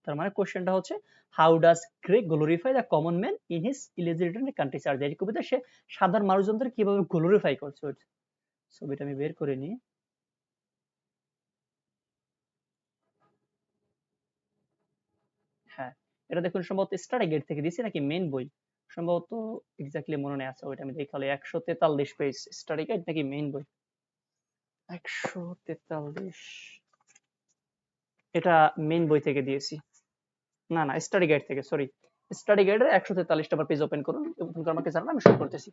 তার মানে কোশ্চেনটা হচ্ছে how does grey glorify the common man in his ইলেজি written country charge. এই কবিতা সে সাধারণ মানুষজনদের কিভাবে গ্লোরিফাই করছে। ছবিটা আমি বের করে নিই। হ্যাঁ, এটা দেখুন সম্ভবত স্টাডি গেট থেকে দিছি নাকি মেইন বই, সম্ভবত এক্স্যাক্টলি মনে নেই। আছে ওইটা আমি দেখালে 143 পেজ স্টাডি গাইড নাকি মেইন বই। 143 এটা মেইন বই থেকে দিয়েছি, না না স্টাডি গাইড থেকে, সরি স্টাডি গাইডের 143 নম্বর পেজ ওপেন করুন, ওপেন করে আমাকে জানান, আমি শুরু করতেছি।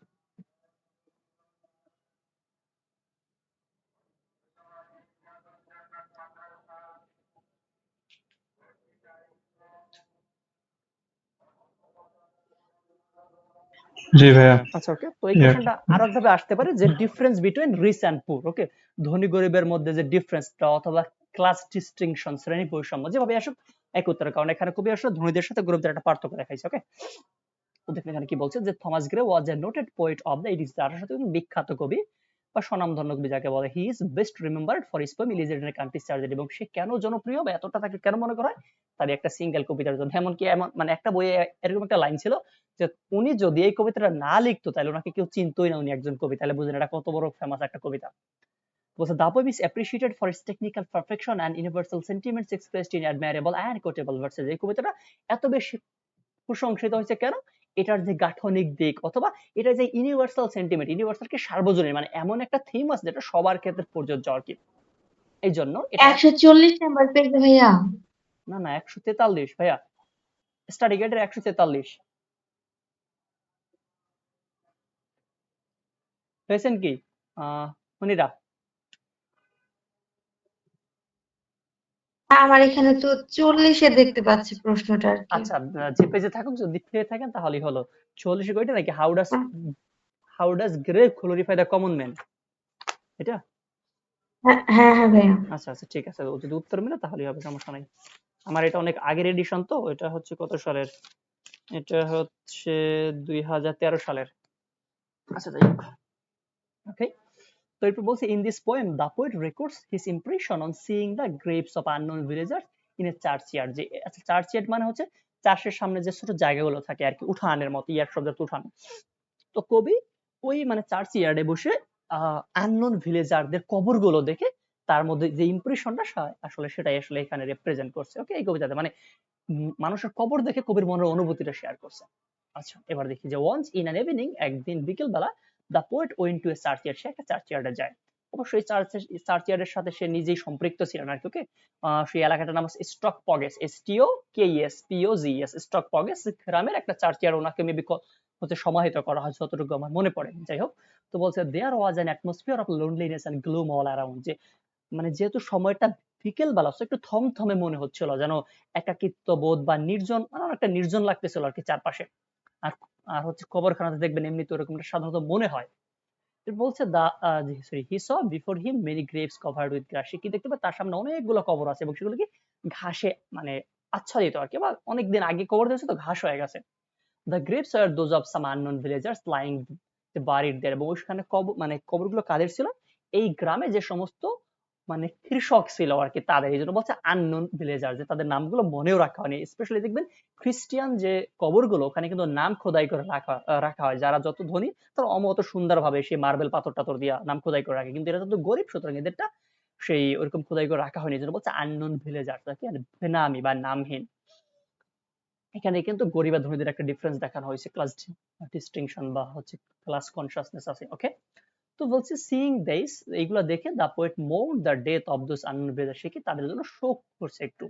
জি ভাইয়া। আচ্ছা ওকে, তো এই কোশ্চেনটা আরো ভাবে আসতে পারে যে ডিফারেন্স বিটুইন রিচ এন্ড পুর। ওকে, ধনী গরিবের মধ্যে যে ডিফারেন্সটা অথবা ক্লাস ডিস্টিংশন, শ্রেণী বৈষম্য যেভাবে আসুক এক উত্তর, কারণ এখানে কবি আসলে ধনীদের সাথে গরিবদের একটা পার্থক্য দেখাইছে। ওকে, তো দেখেন এখানে কি বলছে যে Thomas Gray was A noted poet of the 80s, তার সাথে বিখ্যাত কবি বা স্বনামধন্য কবি যাকে বলে। He is best remembered for his poem elegy in a country charge, এবং সে কেন জনপ্রিয় বা এতটা তাকে কেন মনে করা হয় তার একটা সিঙ্গেল কবিতার জন্য। এমনকি এমন মানে একটা বইয়ে এরকম একটা লাইন ছিল যে উনি যদি এই কবিতাটা না লিখতো তাহলে ওনাকে কেউ চিনতোই না, উনি একজন কবি। তাহলে বুঝেন এটা কত বড় ফেমাস একটা কবিতা। বলছে the poem is appreciated for its technical perfection and universal sentiments expressed in admirable and quotable verses। এই কবিতাটা এত বেশি প্রশংসিত হয়েছে কেন? এটার যে গাঠনিক দিক অথবা এটা যে ইউনিভার্সাল সেন্টিমেন্ট, ইউনিভার্সাল কি সার্বজনীন, মানে এমন একটা থিম আছে যেটা সবার ক্ষেত্রে প্রযোজ্য আর কি। এই জন্য এটা 140 নাম্বার পেজে ভাইয়া। না না 143 ভাইয়া, স্টাডি গাইডের 143 হয়েছেন কি মনিরা? আমার এখানে তো 40-এ দেখতে পাচ্ছি প্রশ্নটা আর কি। আচ্ছা, যে পেজে থাকুন যদি পেয়ে থাকেন তাহলেই হলো। 44 কয়টা নাকি how does grey glorify the common man, এটা? হ্যাঁ হ্যাঁ হ্যাঁ ভাইয়া। আচ্ছা আচ্ছা ঠিক আছে, ও যদি উত্তর মিলে তাহলেই হবে, সমস্যা নাই। আমার এটা অনেক আগের এডিশন, তো এটা হচ্ছে কত সালের, এটা হচ্ছে 2013 সালের। আচ্ছা যাই হোক, ওকে। তো এরপর বলছে in this poem the poet records his impression on seeing the graves of unknown villagers in a churchyard. যে আচ্ছা চার্চইয়ার্ড মানে হচ্ছে চার্চের সামনে যে ছোট জায়গাগুলো থাকে আর কি, উঠানের মতো, ইয়ার্ড শব্দের উঠান। তো কবি ওই মানে চার্চইয়ার্ডে বসে আননোন ভিলেজারদের কবরগুলো দেখে তার মধ্যে যে ইমপ্রেশনটা আসলে সেটাই আসলে এখানে রিপ্রেজেন্ট করছে। ওকে, এই কবিতাতে মানে মানুষের কবর দেখে কবির মনের অনুভূতিটা শেয়ার করছে। আচ্ছা এবার দেখি যে ওয়ান্স ইন অ্যান ইভিনিং, একদিন বিকেল বেলা, দ্য পোয়েট ওয়েন্ট টু এ চার্চইয়ার্ড, সে একটা চার্চইয়ার্ডে যায়। অবশ্যই চার্চইয়ার্ডের সাথে সে নিজেই সম্পৃক্ত ছিলেন আর কি। ওকে, সেই এলাকাটার নাম হচ্ছে স্টক পগেস, STOKESPOGES, স্টক পগেস গ্রামের একটা চার্চইয়ার্ড ওনাকে মেবি হচ্ছে সমাহিত করা হয় যতটুকু আমার মনে পড়ে। যাই হোক, তো বলছে there was an atmosphere of loneliness and gloom all around, যে মানে যেহেতু সময়টা বিকেল বেলা একটু থমথমে মনে হচ্ছিল, যেন একাকিত্ব বোধ বা নির্জন, একটা নির্জন লাগতেছিল আর কি চারপাশে। আর আর হচ্ছে কবরখানাতে দেখবেন এমনি তো এরকমটা সাধারণত মনে হয়। বলছে he saw before him many graves covered with grass, সে কি দেখতে পায় তার সামনে অনেকগুলো কবর আছে এবং সেগুলো কি ঘাসে মানে আচ্ছাদিত আর কি, বা অনেকদিন আগে কবর দিয়েছে তো ঘাস হয়ে গেছে। দ্য গ্রেভস আর those of some unknown villagers lying buried there, এবং ওইখানে মানে কবরগুলো কাদের ছিল? এই গ্রামে যে সমস্ত মানে কৃষক ছিল আর কি তাদের, এই জন্য বলছে আননোন ভিলেজার, যে তাদের নামগুলো মনেও রাখা হয়নি। স্পেশালি দেখবেন খ্রিস্টিয়ান যে কবরগুলো ওখানে কিন্তু নাম খোদাই করে রাখা হয়, যারা যত ধনী তারা অত সুন্দর ভাবে সেই মার্বেল পাথর টাথর দিয়া নাম খোদাই করে রাখে, কিন্তু এরা তো গরিব, সুতরাং এদেরটা সেই ওরকম খোদাই করে রাখা হয়নি, এই জন্য বলছে আননোন ভিলেজার, বেনামি বা নামহীন। এখানে কিন্তু গরিব আর ধনীদের একটা ডিফারেন্স দেখানো হয়েছে, ক্লাস ডিস্টিংশন বা হচ্ছে ক্লাস কনসিয়াসনেস আছে। ওকে, তো বলছে সিইং দিস, এইগুলা দেখে the poet mourn the death of those unknown brothers, সে কি তাদের জন্য শোক করছে একটু।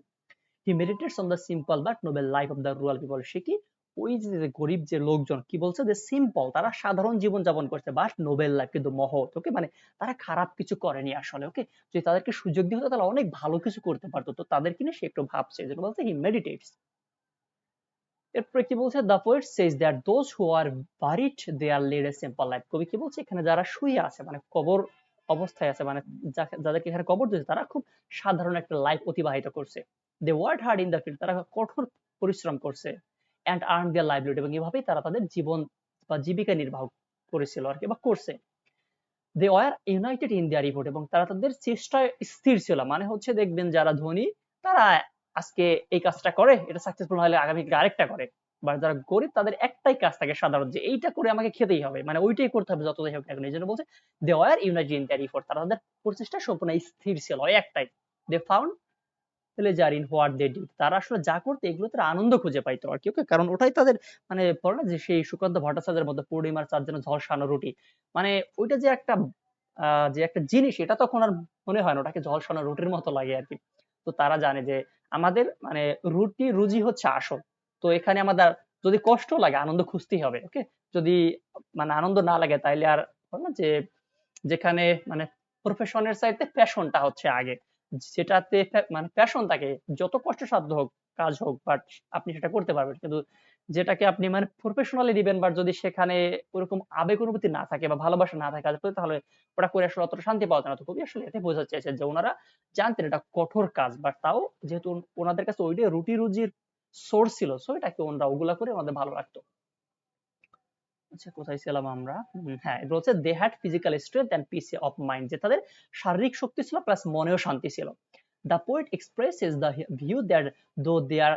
He meditates on the simple but noble life of the rural people, সে কি ওই যে গরিব যে লোকজন কি বলছে যে সিম্পল, তারা সাধারণ জীবন যাপন করছে, বাট নোবেল লাইফ কিন্তু মহৎ। ওকে, মানে তারা খারাপ কিছু করেনি আসলে। ওকে, যদি তাদেরকে সুযোগ দিয়ে হতো তাহলে অনেক ভালো কিছু করতে পারতো, তো তাদেরকে নিয়ে সে একটু ভাবছে, যেটা বলছে হি মেডিটেটস। এরপরে কি বলছে the poet says that those who are buried they are lead a simple life, কবি কি বলছে এখানে যারা শুয়ে আছে মানে কবর অবস্থায় আছে, মানে যাদেরকে এখানে কবর দিয়েছে তারা খুব সাধারণ একটা লাইফ অতিবাহিত করছে। They work hard in the field, তারা কঠোর পরিশ্রম করছে, এন্ড আর্ন দেয়ার লাইভলিহুড, এবং এভাবেই তারা তাদের জীবন বা জীবিকা নির্বাহ করেছিল আর কি বা করছে। They were united in their effort, এবং তারা তাদের চেষ্টায় স্থির ছিল, মানে হচ্ছে দেখবেন যারা ধনী তারা আজকে এই কাজটা করে, এটা সাকসেসফুল হলে আগামীকাল আরেকটা করে। বা যারা গরিব তাদের একটাই কাজ থাকে সাধারণ, যে এইটা করে আমাকে খেতেই হবে, মানে ওইটাই করতে হবে যত যাই হোক না কেন। এই জন্য বলছে they were united in their effort, তারা তাদের প্রচেষ্টা সম্পূর্ণ স্থির ছিল, ওই একটাই। They found pleasure in what they did, তারা আসলে যা করতে এগুলো তারা আনন্দ খুঁজে পাইতো আর কি। ওকে, কারণ ওটাই তাদের মানে বলে না যে সেই সুকান্ত ভট্টাচার্যের মধ্যে পূর্ণিমার চাঁদ যেন ঝলসানো রুটি, মানে ওইটা যে একটা জিনিস, এটা তখন আর মনে হয় না, ওটাকে ঝলসানো রুটির মতো লাগে আর কি। তো তারা জানে যে আমাদের মানে রুটি রুজি হচ্ছে আসল। তো এখানে আমাদের যদি কষ্ট লাগে আনন্দ খুঁজতেই হবে। ওকে, যদি মানে আনন্দ না লাগে তাইলে আর বলে না যে যেখানে মানে প্রফেশনের চাইতে প্যাশনটা হচ্ছে আগে, যেটাতে মানে প্যাশন থাকে, যত কষ্টসাধ্য হোক কাজ হোক, বাট আপনি সেটা করতে পারবেন। কিন্তু যেটাকে আপনি মানে প্রফেশনালি দিবেন, বাট যদি সেখানে ওরকম আবেগ অনুভূতি না থাকে বা ভালোবাসা না থাকে কাজের প্রতি, তাহলে ওটা করে আসলে অতটা শান্তি পাওয়া যায় না। তো কবি আসলে এটাই বোঝাতে চেয়েছেন যে ওনারা জানতেন এটা কঠোর কাজ, বাট তাও যেহেতু ওনাদের কাছে ওইটাই রুটি রুজির সোর্স ছিল, সো এটাকে ওনারা ওগুলা করে ওনাদের ভালো লাগতো। আচ্ছা, কোথায় ছিলাম আমরা? হ্যাঁ, এবার হচ্ছে they had physical strength and peace of mind, যে তাদের শারীরিক শক্তি ছিল প্লাস মনেও শান্তি ছিল। The poet expresses the view that though they R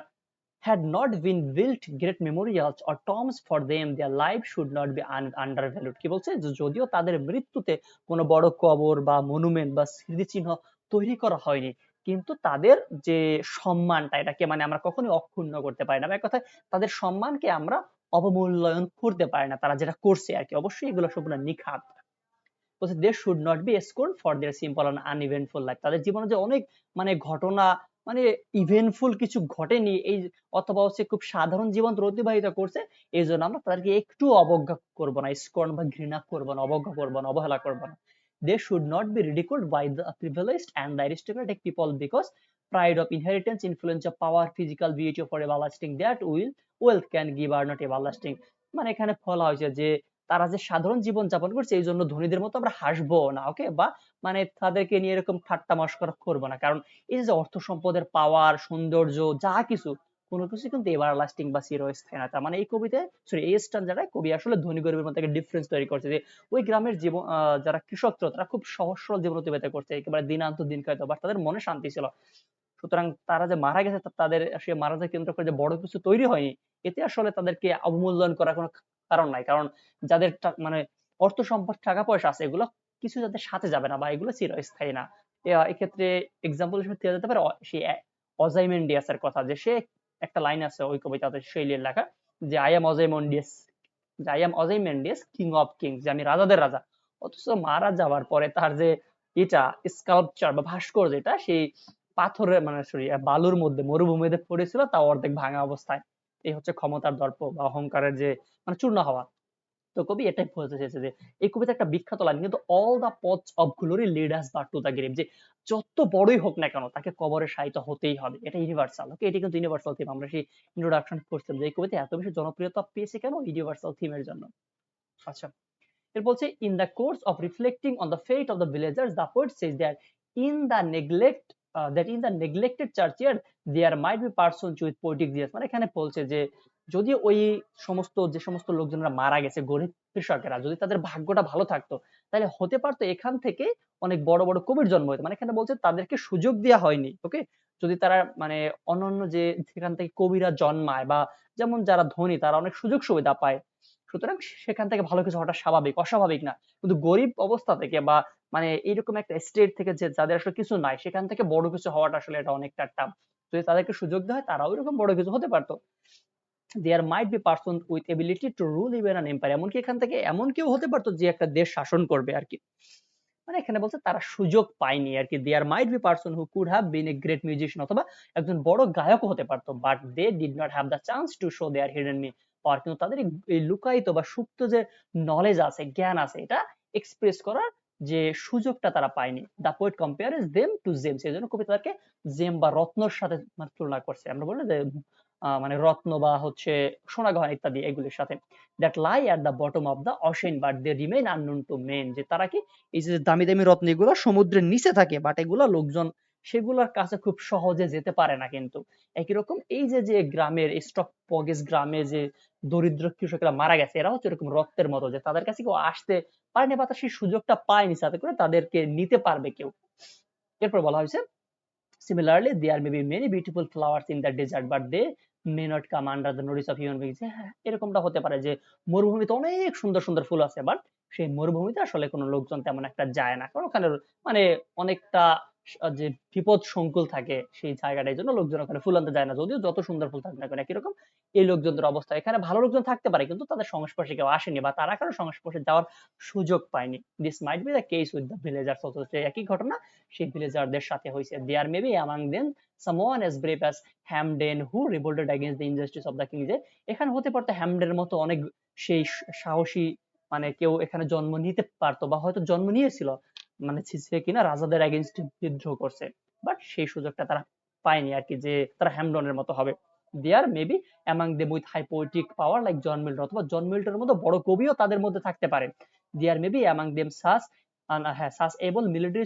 had not been built great memorials or tombs for them, their life should not be undervalued। কি বলছে, যে যদিও তাদের মৃত্যুতে কোনো বড় কবর বা মনুমেন্ট বা স্মৃতিচিহ্ন তৈরি করা হয়নি, কিন্তু তাদের যে সম্মানটা, এটাকে মানে আমরা কখনোই অক্ষুণ্ণ করতে পারি না, বা এক কথায় তাদের সম্মানকে আমরা অবমূল্যায়ন করতে পারি না, তারা যেটা করছে আর কি। অবশ্যই এগুলো সম্পূর্ণ নিখাত। বলছে they should not be scorned for their simple and uneventful life, তাদের জীবনে যে অনেক মানে ঘটনা মানে ইভেন্টফুল কিছু ঘটেনি, এই অথবা হচ্ছে খুব সাধারণ জীবন অতিবাহিত করছে, এই জন্য আমরা তাদেরকে একটু অবজ্ঞা করব না, স্কর্ন বা ঘৃণা করব না, অবজ্ঞা করব না, অবহেলা করব না। They should not be ridiculed by the privileged and the aristocratic people because pride of inheritance, influence of power, physical beauty for everlasting, that will wealth can give are not everlasting। মানে এখানে বলা হয়েছে যে তারা যে সাধারণ জীবন যাপন করছে এই জন্য ধনীদের মতো আমরা হাসবো না। ওকে, বা মানে তাদেরকে নিয়ে এরকম ঠাট্টা মশকরা করবো না, কারণ এই যে অর্থ সম্পদের পাওয়ার, সৌন্দর্য, যা কিছু কোনো কিছু কিন্তু এভার লাস্টিং বা চিরস্থায়ী না। তার মানে এই কবিতায় সরি এই স্ট্যান্জাটায় কবি আসলে ধনী গরিবের মধ্যে একটা ডিফারেন্স তৈরি করছে, যে ওই গ্রামের জীবন যারা কৃষক ছিল তারা খুব সহজ সরল জীবন অতিবাহিত করছে, একেবারে দিনান্ত দিন খাইতো, বাট তাদের মনে শান্তি ছিল। সুতরাং তারা যে মারা গেছে, তাদের সে মারা যায় কেন্দ্র করে যে বড় কিছু তৈরি হয়নি, এতে আসলে তাদেরকে অবমূল্যায়ন করার কোনো কারণ নাই। কারণ যাদের মানে অর্থ সম্পদ টাকা পয়সা আছে, এগুলো কিছু যাদের সাথে যাবে না বা এগুলো চিরস্থায়ী না। এক্ষেত্রে এক্সাম্পল হিসেবে দেওয়া যেতে পারে সেই অজাইমেন্ডিয়াসের কথা, যে সে একটা লাইন আছে ওই কবিতাতে শৈলীর লেখা, যে আই এম অজাইমেন্ডিয়াস, যে I am Ozymandias king of kings, যে আমি রাজাদের রাজা। অথচ মারা যাওয়ার পরে তার যে এটা স্কাল্পচার বা ভাস্কর্য, যেটা সেই পাথরের মানে সরি বালুর মধ্যে মরুভূমিতে পড়েছিল, তাও অর্ধেক ভাঙা অবস্থায়। এই হচ্ছে ক্ষমতার দর্প বা অহংকারের যে মানে চূর্ণ হওয়া। তো কবি এটাই বলতে চেয়েছে যে এই কবিতা একটা বিখ্যাত লাইন কিন্তু, all the paths of glory lead us but to the grave, যে যত বড়ই হোক না কেন তাকে কবরে শায়িত হতেই হবে, এটা ইউনিভার্সাল। ওকে, এটা কিন্তু ইউনিভার্সাল থিম, আমরা সেই ইন্ট্রোডাকশন করছিলাম যে এই কবিতা এত বেশি জনপ্রিয়তা পেয়েছে কেন, ইউনিভার্সাল থিমের জন্য। আচ্ছা, এর বলছে in the course of reflecting on the fate of the villagers the poet says that in the neglect churchyard there might be persons with poetic genius. মানে এখানে বলছে যে যদি ওই যে সমস্ত লোকজনরা মারা গেছে, গরিব কৃষকেরা, যদি তাদের ভাগ্যটা ভালো থাকতো, তাহলে হতে পারতো এখান থেকে অনেক বড় বড় কবির জন্ম হতো। মানে এখানে বলছে তাদেরকে সুযোগ দেওয়া হয়নি। ওকে, যদি তারা মানে অন্যান্য যে সেখান থেকে কবিরা জন্মায় বা যেমন যারা ধনী তারা অনেক সুযোগ সুবিধা পায়, সুতরাং সেখান থেকে ভালো কিছু হওয়াটা স্বাভাবিক, অস্বাভাবিক না। কিন্তু গরিব অবস্থা থেকে বা মানে এইরকম একটা স্টেট থেকে যে যাদের আসলে কিছু নাই, সেখান থেকে বড় কিছু হওয়াটা আসলে এটা অনেকটা টাফ। যদি তাদেরকে সুযোগ দেওয়া হয় তারাও এরকম বড় কিছু হতে পারতো। There might be person with ability to rule even an empire, এমনকি এখান থেকে এমন কেউ হতে পারতো যে একটা দেশ শাসন করবে আর কি। মানে এখানে বলছে তারা সুযোগ পায়নি আর কি। There might be person who could have been a great musician, অথবা একজন বড় গায়ক হতে পারতো, but they did not have the chance to show their hidden power, কিন্তু তাদের এই লুকায়িত বা সুপ্ত যে নলেজ আছে, জ্ঞান আছে, এটা এক্সপ্রেস করার যে সুযোগটা তারা পায়নি। The poet compares them to gems, এই জন্য কবি তাদেরকে জেম বা রত্নর সাথে মানে তুলনা করছে। আমরা বলি যে মানে রত্ন বা হচ্ছে সোনা গহনা ইত্যাদি এগুলির সাথে। That lie at the bottom of the ocean but they remain unknown to men, যে তারা কি এই যে দামি দামি রত্ন এগুলো সমুদ্রের নিচে থাকে, বাট এগুলা লোকজন সেগুলোর কাছে খুব সহজে যেতে পারে না। কিন্তু একই রকম এই যে গ্রামের স্টক পগেস গ্রামে যে দরিদ্র কৃষকরা মারা গেছে, এরা হচ্ছে এরকম রক্তের মতো, যে তাদের কাছে কেউ আসতে পারেনি বা সেই সুযোগটা পায়নি, যাতে করে তাদেরকে নিতে পারবে কেউ। এরপর বলা হয়েছে Similarly, there may be many beautiful flowers in the desert, but they may not come under the notice of human beings. হ্যাঁ, এরকমটা হতে পারে যে মরুভূমিতে অনেক সুন্দর সুন্দর ফুল আছে, বাট সেই মরুভূমিতে আসলে কোনো লোকজন তেমন একটা যায় না, কারণ ওখানে মানে অনেকটা যে বিপদ সংকুল থাকে সেই জায়গাটার জন্য লোকজন ওখানে ফুল আনতে যায় না, যদিও যত সুন্দর ফুল থাকবে না কেন একই রকম এই লোকজনদের অবস্থা। এখানে ভালো লোকজন থাকতে পারে কিন্তু তাদের সংস্পর্শে কেউ আসেনি বা তারা কারো সংস্পর্শে যাওয়ার সুযোগ পায়নি। This might be the case with the villagers also, একই ঘটনা সেই ভিলেজারদের সাথে হয়েছে। There may be among them someone as brave as Hampden who revolted against the injustice of the king, যে এখানে হতে পারতো হ্যামডেনের মতো অনেক সেই সাহসী মানে কেউ এখানে জন্ম নিতে পারতো বা হয়তো জন্ম নিয়েছিল, মানে সে কিনা রাজাদের এগেইনস্ট বিদ্রোহ করছে, বাট সেই সুযোগটা তারা পায়নি আর কি, যে তারা হ্যামডনের মতো হবে। There may be among them with high poetic power like John Milton, অথবা জন মিল্টনের মতো বড় কবিও তাদের মধ্যে থাকতে পারে। There may be among them such হ্যাঁ such able military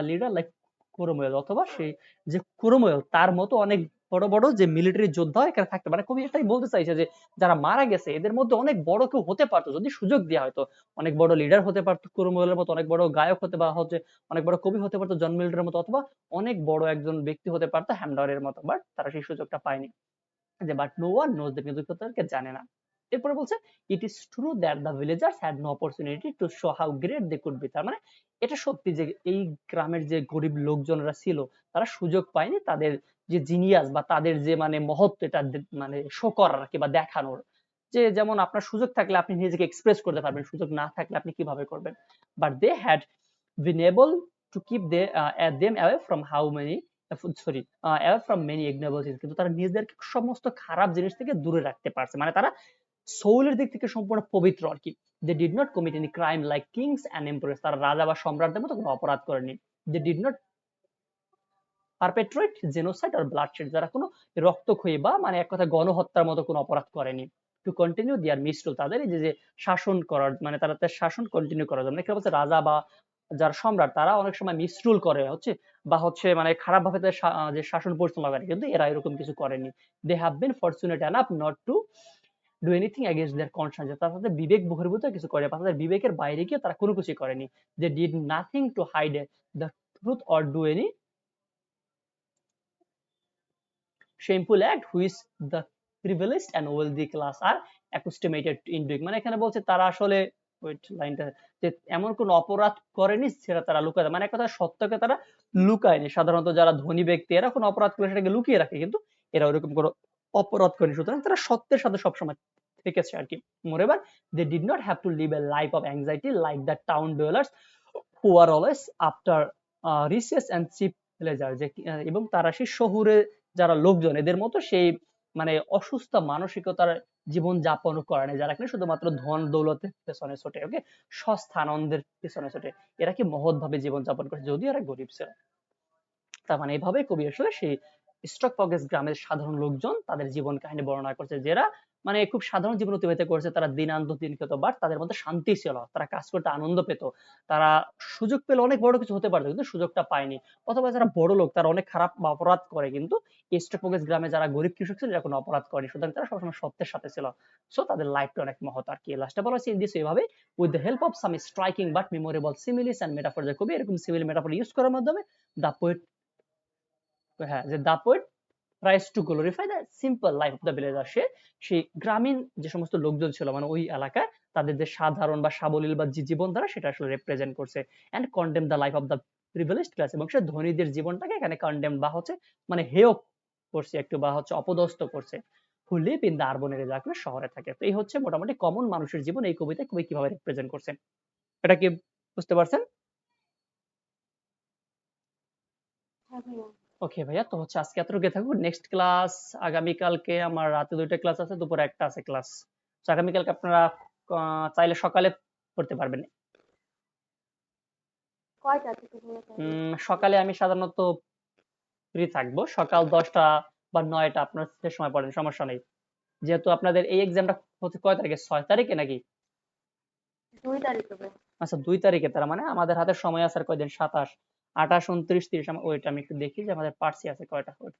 leader like Cromwell, অথবা সেই যে ক্রোমওয়েল তার মতো অনেক বড় বড় যে মিলিটারি যোদ্ধা এখানে থাকতে পারে। কবি এটাই বলতে চাইছে যে যারা মারা গেছে এদের মধ্যে অনেক বড় কেউ হতে পারতো যদি সুযোগ দেওয়া হয়তো, অনেক বড় লিডার হতে পারতো ক্রোমওয়েলের মতো, অনেক বড় গায়ক হতে বা হচ্ছে অনেক বড় কবি হতে পারতো জন মিল্টনের মতো, অথবা অনেক বড় একজন ব্যক্তি হতে পারতো হ্যামডনের মতো, বাট তারা সেই সুযোগটা পায়নি। যে but no one knows the music, তাদেরকে জানে না। এরপরে বলছে it is true that the villagers had no opportunity to show how great they could be, তার মানে এটা সত্যি যে এই গ্রামের যে গরিব লোকজনরা ছিল তারা সুযোগ পায়নি তাদের যে জিনিয়াস বা তাদের যে মানে মহত্ব এটা মানে শো করার কিংবা দেখানোর। যে যেমন আপনার সুযোগ থাকলে আপনি নিজেকে এক্সপ্রেস করতে পারবেন, সুযোগ না থাকলে আপনি কিভাবে করবেন। But they had been able to keep them away from how many sorry away from many ignoble things, কিন্তু তারা নিজেদেরকে সমস্ত খারাপ জিনিস থেকে দূরে রাখতে পারছে, মানে তারা সোলের দিক থেকে সম্পূর্ণ পবিত্র আর কি। They did not commit any crime like kings and emperors, তারা রাজা বা সম্রাটদের মতো কোনো অপরাধ করেনি। They did not perpetrate genocide আর ব্লাডশেড, যারা কোনো রক্তক্ষয়ী বা মানে এক কথা গণহত্যার মতো কোনো অপরাধ করেনি। টু কন্টিনিউ দেয়ার মিসরুল, তাদের এই যে শাসন করার মানে তারা তাদের শাসন কন্টিনিউ করার জন্য, এখানে বলছে রাজা বা যারা সম্রাট তারা অনেক সময় মিসরুল করে হচ্ছে বা হচ্ছে মানে খারাপ ভাবে তাদের যে শাসন পরিচালনা করে, কিন্তু এরা এরকম কিছু করেনি। They have been fortunate enough not to do anything against their concern, যে তারা তাদের বিবেক বহির্ভূত কিছু করে বা তাদের বিবেকের বাইরে গিয়ে তারা কোনো কিছু করেনি। They did nothing to hide the truth or do any shameful act which the privileged and wealthy class are accustomed in doing, মানে এখানে বলছে তারা আসলে ওয়েট লাইনটা যে এমন কোন অপরাধ করেনি সেটা তারা লুকায়, মানে এক কথা সত্যকে তারা লুকায়নি। সাধারণত যারা ধনী ব্যক্তি এরা কোনো অপরাধ করলে সেটাকে লুকিয়ে রাখে, কিন্তু এরা ওরকম কোনো অপরাধ করেনি, সুতরাং তারা সত্যের সাথে সবসময় থেকেছে আর কি। Moreover they did not have to live a life of anxiety like the town dwellers who are always after riches and cheap pleasure, যে এবং তারা সেই শহুরে যারা লোকজন এদের মতো সেই মানে অসুস্থ মানসিকতার জীবন যাপন করে না, যারা কিনা শুধুমাত্র ধন দৌলতের পেছনে ছোটে, ওকে সস্তা আনন্দের পেছনে ছোটে, এরা কি মহৎ ভাবে জীবন যাপন করে যদিও এরা গরিব ছিল। তার মানে এইভাবে কবি আসলে সেই স্টকপগেস গ্রামের সাধারণ লোকজন তাদের জীবন কাহিনী বর্ণনা করছে, যারা মানে খুব সাধারণ জীবন অতিবাহিত করছে, তারা দিন আনত দিন খেত, বাট তাদের মধ্যে শান্তি ছিল, তারা কাজ করতে আনন্দ পেত, তারা সুযোগ পেলে অনেক বড় কিছু হতে পারতো কিন্তু সুযোগটা পায়নি। অথবা যারা বড় লোক তারা অনেক খারাপ বা অপরাধ করে, কিন্তু স্টকপগেস গ্রামে যারা গরিব কৃষক ছিল এরা কোনো অপরাধ করেনি, সুতরাং তারা সবসময় সত্যের সাথে ছিল। সো তাদের লাইফটা অনেক মহৎ আর কি। লাস্টে বলা হচ্ছে ইন দিস এভাবে with the help of some striking but memorable similes and metaphor, যে কবি এরকম সিমিলি মেটাফর ইউজ করার মাধ্যমে দা পোয়েট হ্যাঁ যে the poet tries to glorify the simple life of the villager, সে সেই গ্রামীণ যে সমস্ত লোকজন ছিল মানে ওই এলাকায় তাদের যে সাধারণ বা সাবলীল বা যে জীবনধারা সেটা আসলে রিপ্রেজেন্ট করছে, and condemn the life of the privileged class, এবং সে ধনীদের জীবনটাকে এখানে কন্ডেম বা হচ্ছে মানে হেয় করছে একটু বা হচ্ছে অপদস্থ করছে, হু live in the urban area, যারা শহরে থাকে। তো এই হচ্ছে মোটামুটি কমন মানুষের জীবন এই কবিতায় কবি কিভাবে রিপ্রেজেন্ট করছে, এটা কি বুঝতে পারছেন? ওকে ভাইয়া, তো হচ্ছে আজকে এতটুকু থাকুক। নেক্সট ক্লাস আগামীকালকে আমার রাতে 2টা ক্লাস আছে, দুপুরে একটা আছে ক্লাস। তো আগামীকালকে আপনারা চাইলে সকালে করতে পারবেন। সকালে আমি সাধারণত ফ্রি থাকবো, সকাল 10টা বা 9টা আপনার যে সময় পড়েন সমস্যা নেই। যেহেতু আপনাদের এই এক্সামটা হচ্ছে কয় তারিখে, 6 তারিখে নাকি? 2 তারিখে ভাই। আচ্ছা 2 তারিখে, তার মানে আমাদের হাতে সময় আছে আর কয়দিন, 27, 28, 29, 30। ওয়েট আমি একটু দেখি যে আমাদের পার্সি আছে কয়টা। ওয়েট